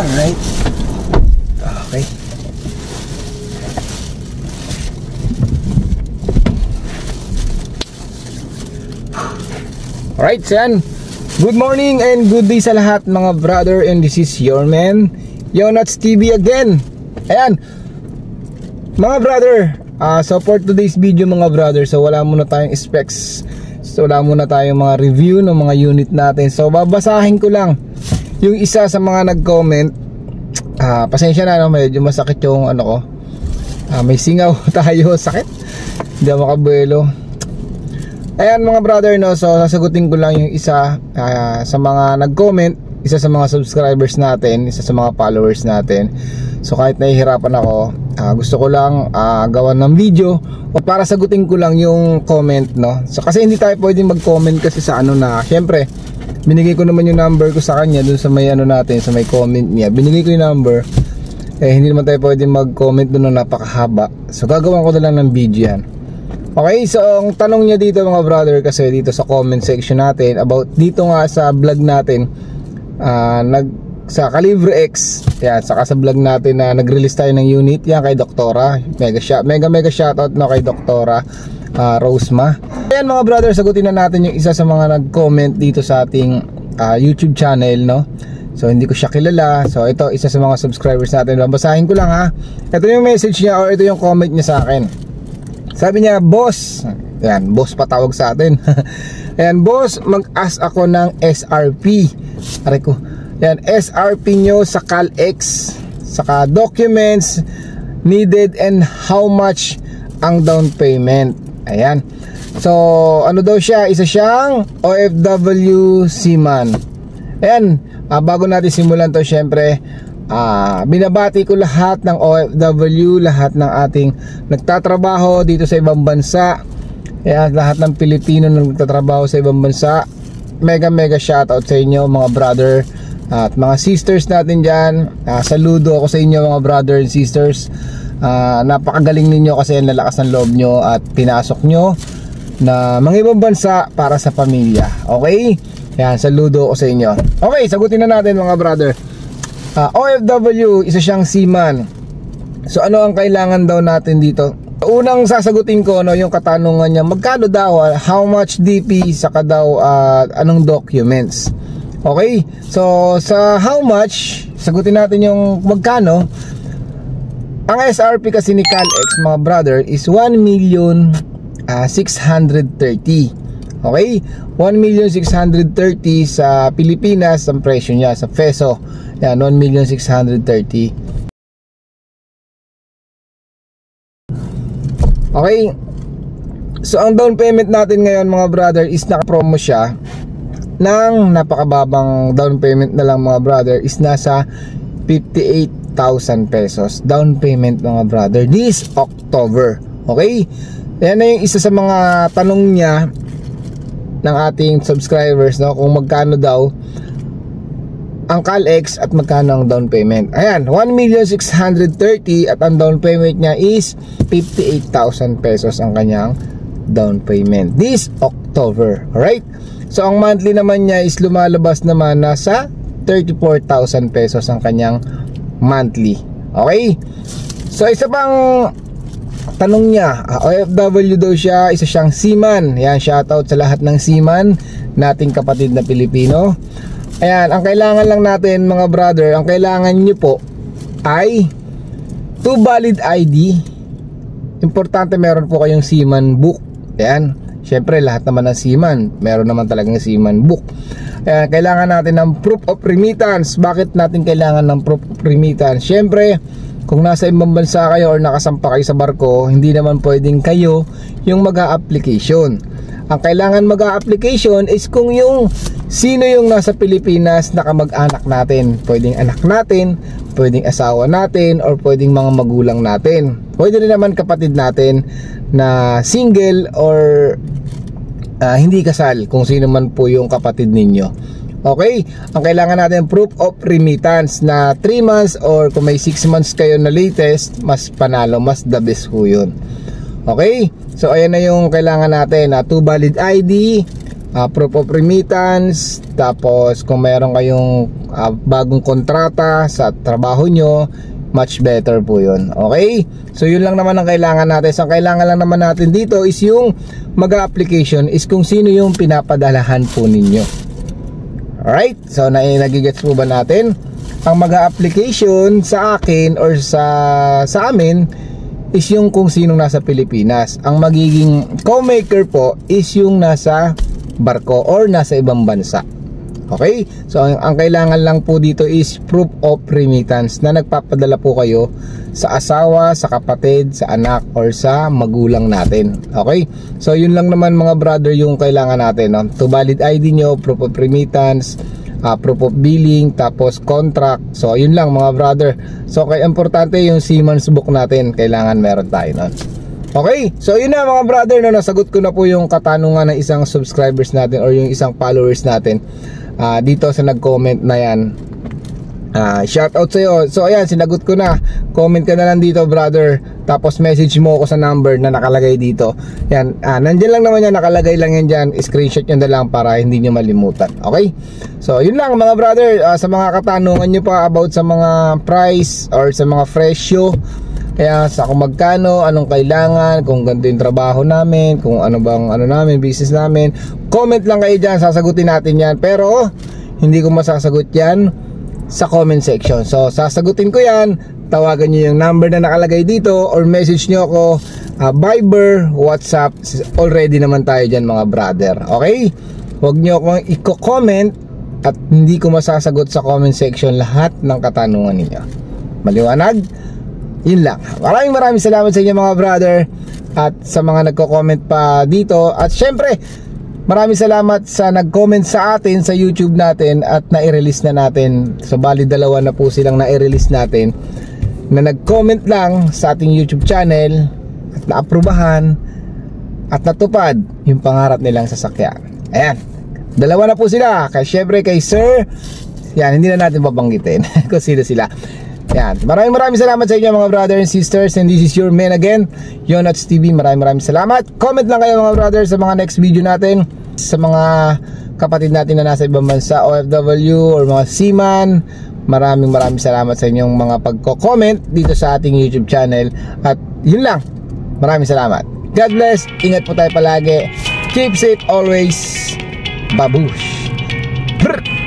Alright. Okay. Alright, so yan. Good morning and good day sa lahat mga brother, and this is your man Yonuts TV again. Ayan mga brother, so for today's video mga brother, so wala muna tayong specs, so wala muna tayong mga review ng mga unit natin. So babasahin ko lang yung isa sa mga nag-comment. Pasensya na, no? Medyo masakit yung ano ko, may singaw tayo, sakit, hindi ako makabuelo. Ayan mga brother, no, so sasagutin ko lang yung isa sa mga nag-comment, isa sa mga subscribers natin, isa sa mga followers natin. So kahit nahihirapan ako, gusto ko lang gawan ng video o para sagutin ko lang yung comment, no. So kasi hindi tayo pwedeng mag-comment kasi sa ano na, syempre binigay ko naman yung number ko sa kanya dun sa may ano natin, sa may comment niya. Binigay ko yung number, hindi naman tayo pwedeng mag-comment dun na napakahaba. So gagawan ko na lang ng video yan. Okay, so ang tanong niya dito mga brother, kasi dito sa comment section natin about dito nga sa vlog natin, sa Calibre X, yan, saka sa vlog natin na nag-release tayo ng unit yan kay Doktora. Mega shoutout no kay Doktora Rosema. Ayan mga brother, sagutin na natin yung isa sa mga nag-comment dito sa ating YouTube channel, no. So hindi ko siya kilala. So ito, isa sa mga subscribers natin. Babasahin ko lang, ha. Ito yung message niya or ito yung comment niya sa akin. Sabi niya, boss, yan, boss patawag sa atin. Ayan, boss, mag-ask ako ng SRP. Aray ko. Yan, SRP nyo sa CalX, saka documents needed and how much ang down payment. Ayan. So, ano daw siya? Isa siyang OFW seaman. Ayan, bago natin simulan to, syempre, binabati ko lahat ng OFW, lahat ng ating nagtatrabaho dito sa ibang bansa. Ayan, lahat ng Pilipino na nagtatrabaho sa ibang bansa. Mega shoutout sa inyo mga brother at mga sisters natin dyan. Saludo ako sa inyo mga brother and sisters. Napakagaling ninyo kasi ang lalakas ng loob nyo at pinasok nyo na mga ibang bansa para sa pamilya. Okay? Yan, saludo ako sa inyo. Okay, sagutin na natin mga brother. OFW, isa siyang seaman. So ano ang kailangan daw natin dito? Unang sasagutin ko, no, yung katanungan niya, magkano daw, how much DP, saka daw anong documents. Okay, so sa how much, sagutin natin yung magkano. Ang SRP kasi ni CalX mga brother is 1,630,000. Okay, 1,630,000 sa Pilipinas ang presyo niya sa peso. Yan, 1,630,000. Okay, so ang down payment natin ngayon mga brother is naka-promo siya ng napakababang down payment na lang mga brother, is nasa 58,000 pesos down payment mga brother this October. Okay, yan na yung isa sa mga tanong niya ng ating subscribers, no, kung magkano daw ang CalX at magkano ang down payment. Ayan, 1,630,000 at ang down payment niya is 58,000 pesos ang kanyang down payment this October. Alright, so ang monthly naman niya is lumalabas naman nasa 34,000 pesos ang kanyang monthly. Okay, so isa pang tanong niya, OFW daw siya, isa siyang seaman. Yan, shoutout sa lahat ng seaman nating kapatid na Pilipino. Ayan, ang kailangan lang natin mga brother, ang kailangan nyo po ay 2 valid ID. Importante meron po kayong seaman book. Ayan, syempre lahat naman ng seaman meron naman talagang seaman book. Ayan, kailangan natin ng proof of remittance. Bakit natin kailangan ng proof of remittance? Syempre, kung nasa ibang bansa kayo or nakasampa kayo sa barko, hindi naman pwedeng kayo yung mag-a-application. Ang kailangan mag-a-application is kung yung sino yung nasa Pilipinas na kamag-anak natin. Pwedeng anak natin, pwedeng asawa natin, or pwedeng mga magulang natin. Pwede rin naman kapatid natin na single or hindi kasal, kung sino man po yung kapatid ninyo. Okay, ang kailangan natin proof of remittance na 3 months or kung may 6 months kayo na latest, mas panalo, mas the best po yun. Okay, so ayan na yung kailangan natin, 2 valid ID, proof of remittance, tapos kung meron kayong bagong kontrata sa trabaho nyo, much better po yun. Okay? So yun lang naman ang kailangan natin. So ang kailangan lang naman natin dito is yung mag-application is kung sino yung pinapadalahan po ninyo. Alright? So nagigets po ba natin? Ang mag-application sa akin or sa amin is yung kung sinong nasa Pilipinas. Ang magiging co-maker po is yung nasa barko or nasa ibang bansa. Okay? So ang kailangan lang po dito is proof of remittance na nagpapadala po kayo sa asawa, sa kapatid, sa anak or sa magulang natin. Okay? So yun lang naman mga brother yung kailangan natin, no? To valid ID nyo, proof of remittance, proof of billing, tapos contract. So yun lang mga brother. So kaya importante yung Seaman's Book natin, kailangan meron tayo nun. Okay, so yun na mga brother, no? Nasagot ko na po yung katanungan ng isang subscribers natin or yung isang followers natin dito sa nag-comment na yan. Shout out sa'yo. So ayan, sinagot ko na. Comment ka na lang dito brother, tapos message mo ako sa number na nakalagay dito. Yan, nandyan lang naman yan, nakalagay lang yan dyan. Screenshot nyo na lang para hindi nyo malimutan. Okay, so yun lang mga brother. Sa mga katanungan nyo pa about sa mga price or sa mga presyo, kaya sa kung magkano, anong kailangan, kung ganito yung trabaho namin, kung ano bang namin, business namin, comment lang kayo dyan, sasagutin natin yan. Pero hindi ko masasagot yan sa comment section. So sasagutin ko yan. Tawagan nyo yung number na nakalagay dito or message nyo ako, Viber, WhatsApp. Already naman tayo dyan mga brother. Okay? Huwag nyo akong i-comment at hindi ko masasagot sa comment section lahat ng katanungan ninyo. Maliwanag? Yun lang. Maraming salamat sa inyo mga brother at sa mga nagko-comment pa dito. At syempre, maraming salamat sa nag-comment sa atin sa YouTube natin at na-release na natin. So bali dalawa na po silang na-release natin na nag-comment lang sa ating YouTube channel at naaprubahan at natupad yung pangarap nilang sasakyan. Ayan, dalawa na po sila. Kaya syempre kay Sir, yan, hindi na natin babanggitin kung sino sila. Yan. Maraming salamat sa inyo mga brother and sisters, and this is your man again, Yonots TV. Maraming salamat. Comment lang kayo mga brother sa mga next video natin, sa mga kapatid natin na nasa ibang bansa, OFW or mga seaman. Maraming salamat sa inyong mga pagko-comment dito sa ating YouTube channel. At yun lang, maraming salamat. God bless, ingat po tayo palagi, keep safe always, babush. Brr!